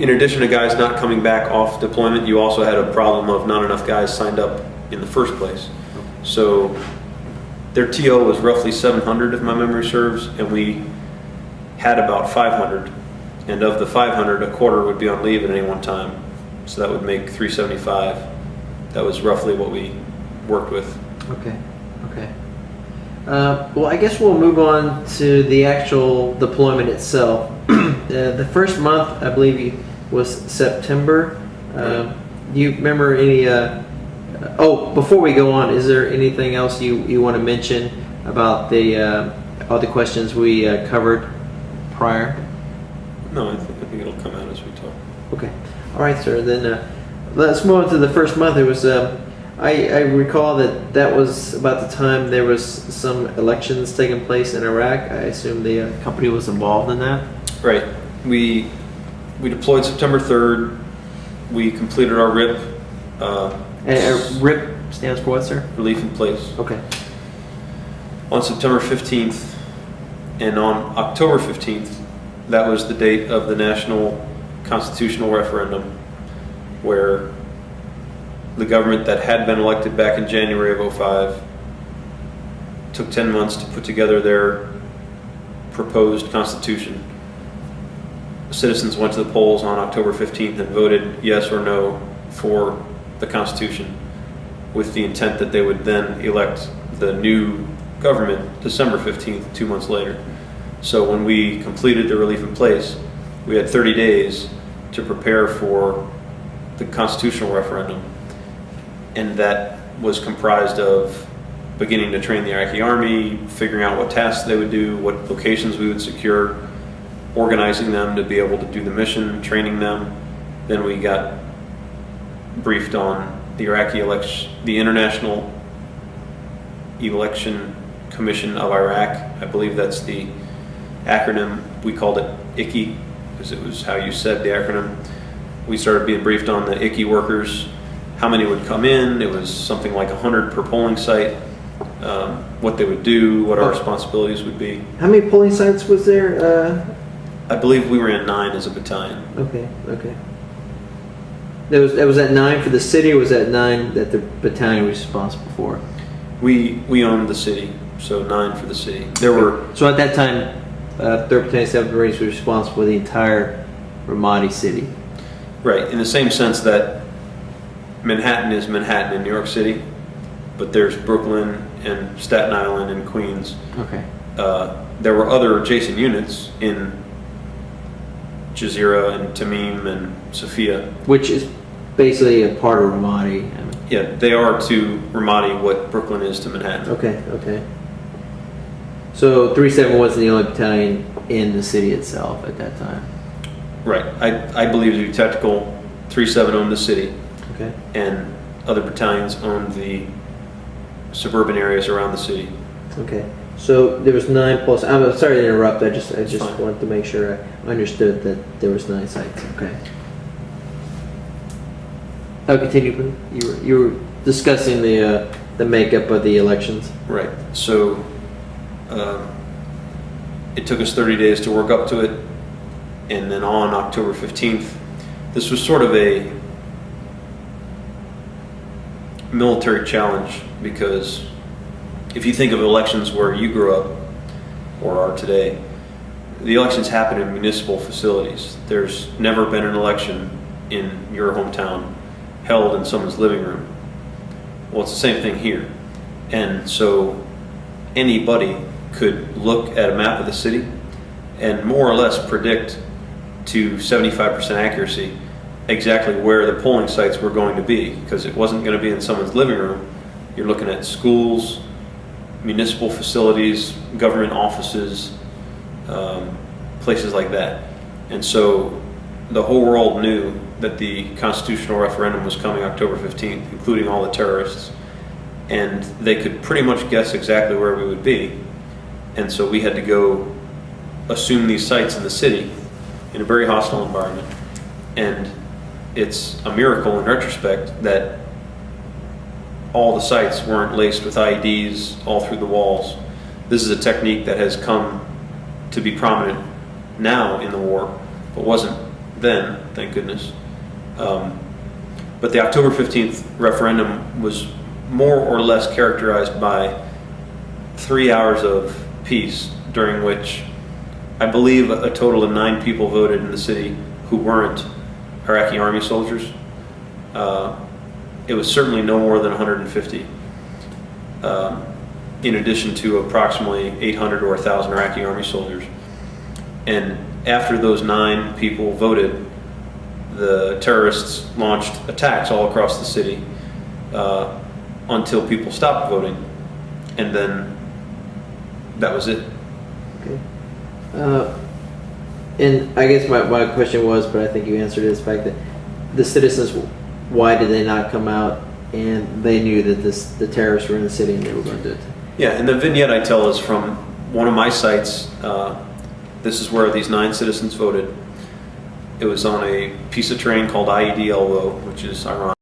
in addition to guys not coming back off deployment, you also had a problem of not enough guys signed up in the first place. So their TO was roughly 700 if my memory serves, and we had about 500. And of the 500, a quarter would be on leave at any one time. So that would make 375. That was roughly what we worked with. Okay, okay. Well, I guess we'll move on to the actual deployment itself. The first month, I believe, was September. Do you remember any? Before we go on, is there anything else you want to mention about the all the questions we covered prior? No, I think it'll come out as we talk. Okay. All right, sir. Then let's move on to the first month. It was. I recall that was about the time there was some elections taking place in Iraq. I assume the company was involved in that. Right. We deployed September 3rd. We completed our RIP. And RIP stands for what, sir? Relief in place. Okay. On September 15th, and on October 15th, that was the date of the national constitutional referendum, where the government that had been elected back in January of 2005 took 10 months to put together their proposed constitution. Citizens went to the polls on October 15th and voted yes or no for the Constitution, with the intent that they would then elect the new government December 15th, 2 months later. So when we completed the relief in place, we had 30 days to prepare for the constitutional referendum, and that was comprised of beginning to train the Iraqi army, figuring out what tasks they would do, what locations we would secure, organizing them to be able to do the mission, training them. Then we got briefed on the Iraqi election, the International Election Commission of Iraq. I believe that's the acronym. We called it ICI because it was how you said the acronym. We started being briefed on the ICI workers, how many would come in. It was something like 100 per polling site, what they would do, what our responsibilities would be. How many polling sites was there? I believe we were in 9 as a battalion. Okay, okay. That was at 9 for the city, or was that 9 that the battalion was responsible for? We owned the city, so 9 for the city. There were. So at that time, 3rd Battalion, 7th Marines was responsible for the entire Ramadi city. Right, in the same sense that Manhattan is Manhattan in New York City, but there's Brooklyn and Staten Island and Queens. Okay. There were other adjacent units in Jazeera and Tamim and Sophia. Which is basically a part of Ramadi. Yeah, they are to Ramadi what Brooklyn is to Manhattan. Okay, okay. So 3-7 wasn't the only battalion in the city itself at that time? Right. I believe to be tactical, 3-7 owned the city. Okay. And other battalions owned the suburban areas around the city. Okay. So there was 9 plus. I'm sorry to interrupt. I just Fine. wanted to make sure I understood that there was 9 sites. Okay. Oh, continue, please. You were discussing the makeup of the elections. Right. So it took us 30 days to work up to it, and then on October 15th, this was sort of a military challenge, because if you think of elections where you grew up or are today, the elections happen in municipal facilities. There's never been an election in your hometown held in someone's living room. Well, it's the same thing here. And so anybody could look at a map of the city and more or less predict to 75% accuracy exactly where the polling sites were going to be, because it wasn't going to be in someone's living room. You're looking at schools, municipal facilities, government offices, places like that. And so the whole world knew that the constitutional referendum was coming October 15th, including all the terrorists, and they could pretty much guess exactly where we would be. And so we had to go assume these sites in the city in a very hostile environment. And it's a miracle in retrospect that all the sites weren't laced with IEDs all through the walls. This is a technique that has come to be prominent now in the war, but wasn't then, thank goodness. But the October 15th referendum was more or less characterized by 3 hours of peace, during which I believe a total of 9 people voted in the city who weren't Iraqi army soldiers. It was certainly no more than 150, in addition to approximately 800 or 1,000 Iraqi army soldiers. And after those 9 people voted, the terrorists launched attacks all across the city until people stopped voting, and then that was it. Okay. And I guess my question was, but I think you answered it, is the fact that the citizens, why did they not come out, and they knew that the terrorists were in the city and they were going to do it? Yeah, and the vignette I tell is from one of my sites. This is where these 9 citizens voted. It was on a piece of terrain called IED Elbow, which is ironic.